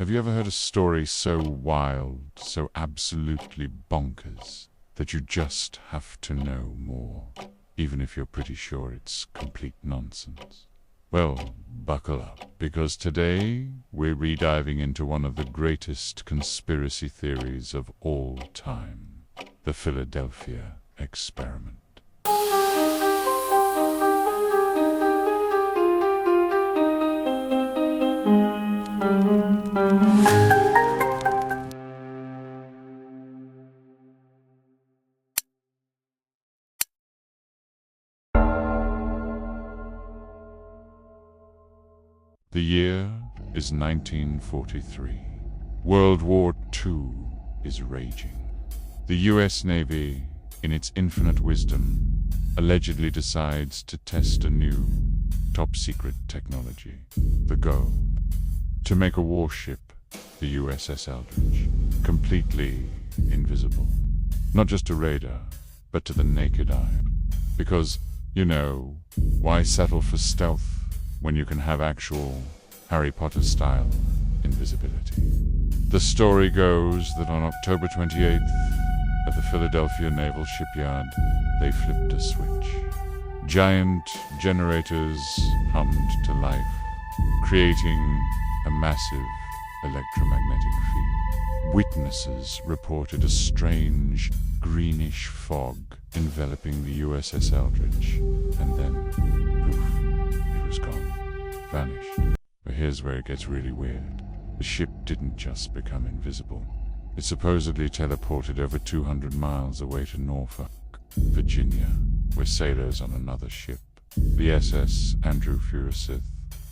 Have you ever heard a story so wild, so absolutely bonkers, that you just have to know more, even if you're pretty sure it's complete nonsense? Well, buckle up, because today we're rediving into one of the greatest conspiracy theories of all time, the Philadelphia experiment. The year is 1943. World War II is raging. The US Navy, in its infinite wisdom, allegedly decides to test a new, top-secret technology. The goal: to make a warship, the USS Eldridge, completely invisible. Not just to radar, but to the naked eye. Because, why settle for stealth when you can have actual Harry Potter-style invisibility? The story goes that on October 28th, at the Philadelphia Naval Shipyard, they flipped a switch. Giant generators hummed to life, creating a massive electromagnetic field. Witnesses reported a strange, greenish fog enveloping the USS Eldridge, and then, poof, it was gone. Vanished. But here's where it gets really weird. The ship didn't just become invisible. It supposedly teleported over 200 miles away to Norfolk, Virginia, where sailors on another ship, the SS Andrew Furusith,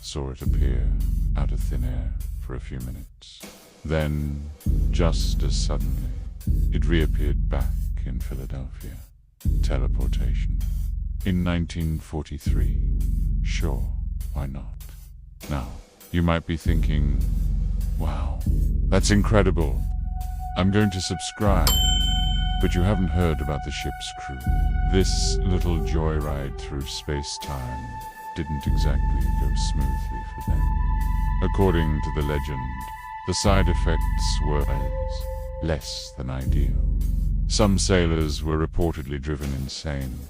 saw it appear out of thin air for a few minutes. Then, just as suddenly, it reappeared back in Philadelphia. Teleportation. In 1943. Sure, why not? Now, you might be thinking, wow, that's incredible. I'm going to subscribe. But you haven't heard about the ship's crew. This little joyride through space-time didn't exactly go smoothly for them. According to the legend, the side effects were less than ideal. Some sailors were reportedly driven insane.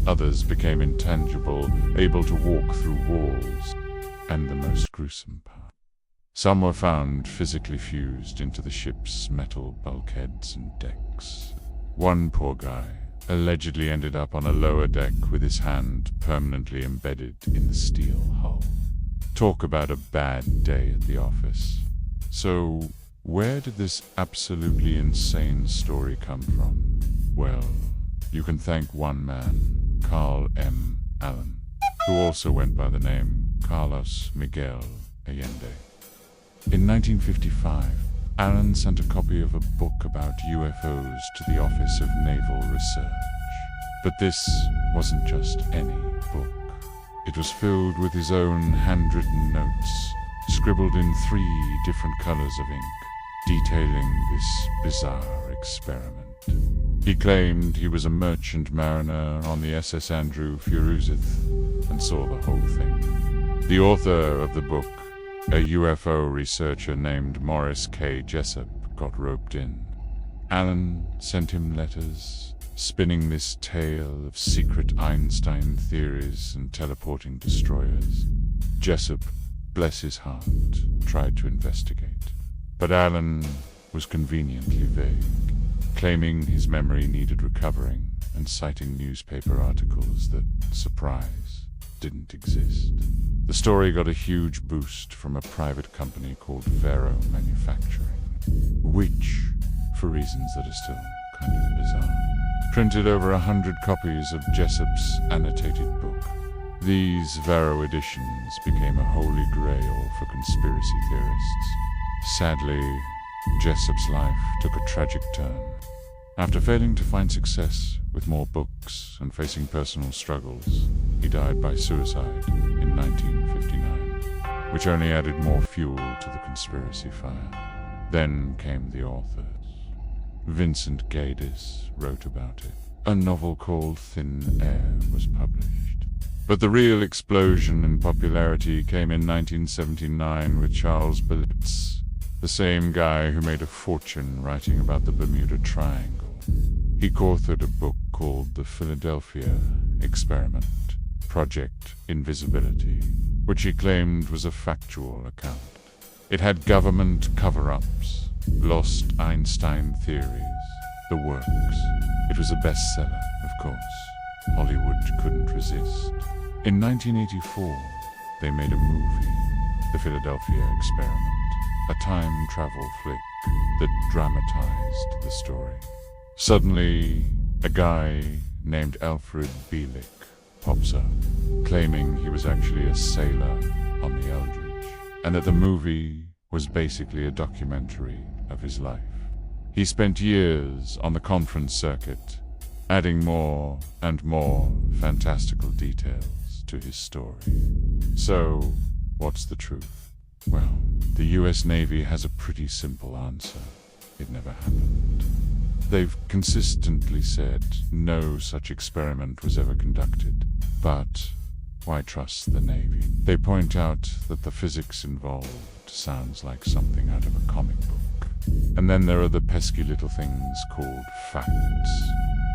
Others became intangible, able to walk through walls. And the most gruesome part: some were found physically fused into the ship's metal bulkheads and decks. One poor guy allegedly ended up on a lower deck with his hand permanently embedded in the steel hull. Talk about a bad day at the office. So, where did this absolutely insane story come from? Well, you can thank one man, Carl M. Allen, who also went by the name Carlos Miguel Allende. In 1955, Allen sent a copy of a book about UFOs to the Office of Naval Research. But this wasn't just any book. It was filled with his own handwritten notes, scribbled in 3 different colors of ink, detailing this bizarre experiment. He claimed he was a merchant mariner on the SS Andrew Furusith and saw the whole thing. The author of the book, a UFO researcher named Morris K. Jessup, got roped in. Allen sent him letters, spinning this tale of secret Einstein theories and teleporting destroyers. Jessup, bless his heart, tried to investigate. But Allen was conveniently vague, claiming his memory needed recovering and citing newspaper articles that, surprise, didn't exist. The story got a huge boost from a private company called Vero Manufacturing, which, for reasons that are still kind of bizarre, printed over 100 copies of Jessup's annotated book. These Vero editions became a holy grail for conspiracy theorists. Sadly, Jessup's life took a tragic turn. After failing to find success with more books and facing personal struggles, he died by suicide in 1959, which only added more fuel to the conspiracy fire. Then came the authors. Vincent Gaddis wrote about it. A novel called Thin Air was published. But the real explosion in popularity came in 1979 with Charles Berlitz, the same guy who made a fortune writing about the Bermuda Triangle. He co-authored a book called The Philadelphia Experiment, Project Invisibility, which he claimed was a factual account. It had government cover-ups, lost Einstein theories, the works. It was a bestseller, of course. Hollywood couldn't resist. In 1984, they made a movie, The Philadelphia Experiment, a time travel flick that dramatized the story. Suddenly, a guy named Alfred Bielek pops up, claiming he was actually a sailor on the Eldridge, and that the movie was basically a documentary of his life. He spent years on the conference circuit, adding more and more fantastical details to his story. So, what's the truth? Well, the US Navy has a pretty simple answer. It never happened. They've consistently said no such experiment was ever conducted. But why trust the Navy? They point out that the physics involved sounds like something out of a comic book. And then there are the pesky little things called facts.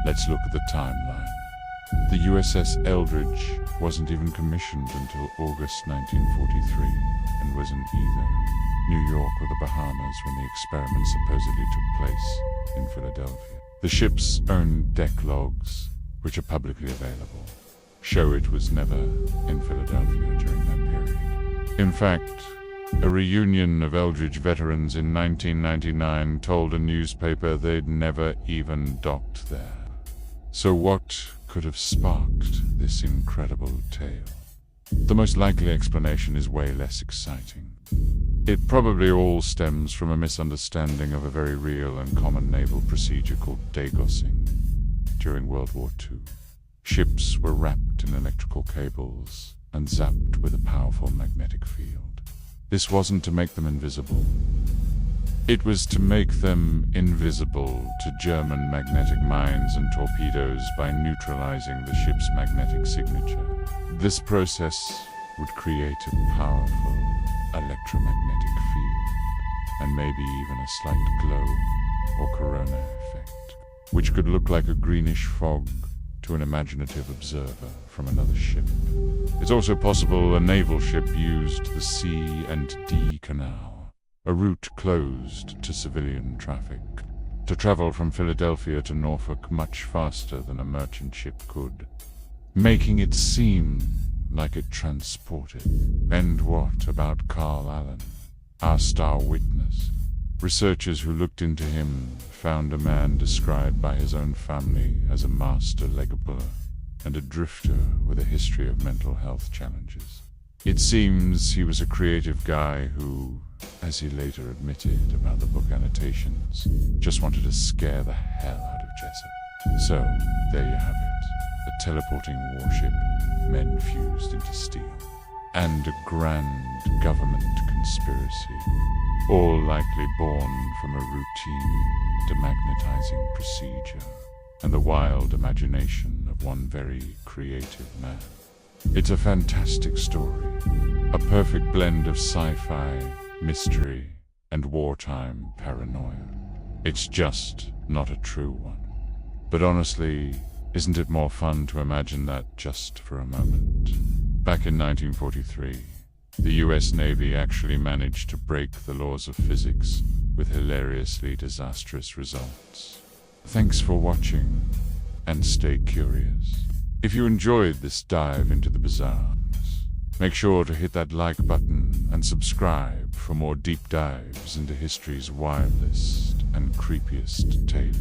Let's look at the timeline. The USS Eldridge wasn't even commissioned until August 1943 and was in either New York or the Bahamas when the experiment supposedly took place in Philadelphia. The ship's own deck logs, which are publicly available, show it was never in Philadelphia during that period. In fact, a reunion of Eldridge veterans in 1999 told a newspaper they'd never even docked there. So what could have sparked this incredible tale? The most likely explanation is way less exciting. It probably all stems from a misunderstanding of a very real and common naval procedure called dagosing during World War II. Ships were wrapped in electrical cables and zapped with a powerful magnetic field. This wasn't to make them invisible. It was to make them invisible to German magnetic mines and torpedoes by neutralizing the ship's magnetic signature. This process would create a powerful electromagnetic field, and maybe even a slight glow or corona effect, which could look like a greenish fog to an imaginative observer from another ship. It's also possible a naval ship used the C&D Canal, a route closed to civilian traffic, to travel from Philadelphia to Norfolk much faster than a merchant ship could, making it seem like it transported. And what about Carl Allen, our star witness? Researchers who looked into him found a man described by his own family as a master legapuller and a drifter with a history of mental health challenges. It seems he was a creative guy who, as he later admitted about the book annotations, just wanted to scare the hell out of Jessup. So, there you have it. A teleporting warship, men fused into steel, and a grand government conspiracy, all likely born from a routine demagnetizing procedure and the wild imagination of one very creative man. It's a fantastic story, a perfect blend of sci-fi, mystery, and wartime paranoia. It's just not a true one. But honestly, isn't it more fun to imagine that just for a moment? Back in 1943, the US Navy actually managed to break the laws of physics with hilariously disastrous results. Thanks for watching, and stay curious. If you enjoyed this dive into the bizarre, make sure to hit that like button and subscribe for more deep dives into history's wildest and creepiest tales.